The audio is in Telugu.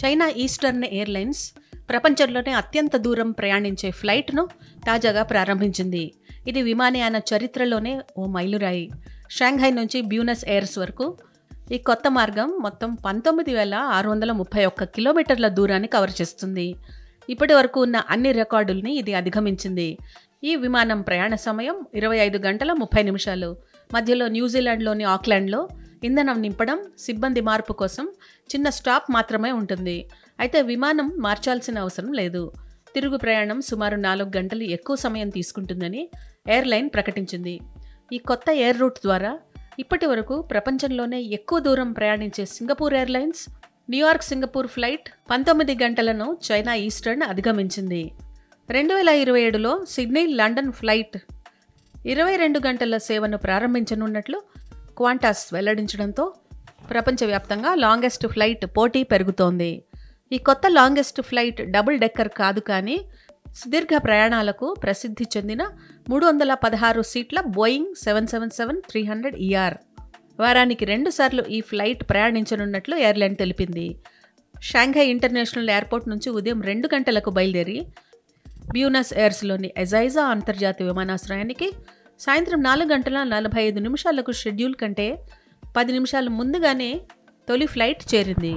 చైనా ఈస్టర్న్ ఎయిర్లైన్స్ ప్రపంచంలోనే అత్యంత దూరం ప్రయాణించే ఫ్లైట్ను తాజాగా ప్రారంభించింది. ఇది విమానయాన చరిత్రలోనే ఓ మైలురాయి. షాంఘై నుంచి బ్యూనస్ ఎయిర్స్ వరకు ఈ కొత్త మార్గం మొత్తం 19,631 కిలోమీటర్ల దూరాన్ని కవర్ చేస్తుంది. ఇప్పటి వరకు ఉన్న అన్ని రికార్డుల్ని ఇది అధిగమించింది. ఈ విమానం ప్రయాణ సమయం 25 గంటల 30 నిమిషాలు. మధ్యలో న్యూజిలాండ్లోని ఆక్లాండ్లో ఇంధనం నింపడం, సిబ్బంది మార్పు కోసం చిన్న స్టాప్ మాత్రమే ఉంటుంది. అయితే విమానం మార్చాల్సిన అవసరం లేదు. తిరుగు ప్రయాణం సుమారు 4 గంటలు ఎక్కువ సమయం తీసుకుంటుందని ఎయిర్లైన్ ప్రకటించింది. ఈ కొత్త ఎయిర్ రూట్ ద్వారా ఇప్పటి వరకు ప్రపంచంలోనే ఎక్కువ దూరం ప్రయాణించే Singapore Airlines New York Singapore flight 19 గంటలను చైనా ఈస్టర్న్ అధిగమించింది. 2027లో సిడ్నీ లండన్ ఫ్లైట్ 22 గంటల సేవను ప్రారంభించనున్నట్లు క్వాంటాస్ వెల్లడించడంతో ప్రపంచవ్యాప్తంగా లాంగెస్ట్ ఫ్లైట్ పోటీ పెరుగుతోంది. ఈ కొత్త లాంగెస్ట్ ఫ్లైట్ డబుల్ డెక్కర్ కాదు, కానీ సుదీర్ఘ ప్రయాణాలకు ప్రసిద్ధి చెందిన 316 సీట్ల బోయింగ్ 777-300ER. వారానికి 2 సార్లు ఈ ఫ్లైట్ ప్రయాణించనున్నట్లు ఎయిర్లైన్ తెలిపింది. షాంఘై ఇంటర్నేషనల్ ఎయిర్పోర్ట్ నుంచి ఉదయం 2 గంటలకు బయలుదేరి బ్యూనస్ ఎయిర్స్లోని ఎజైజా అంతర్జాతీయ విమానాశ్రయానికి సాయంత్రం 4 గంటల 45 నిమిషాలకు షెడ్యూల్ కంటే 10 నిమిషాలు ముందుగానే తొలి ఫ్లైట్ చేరింది.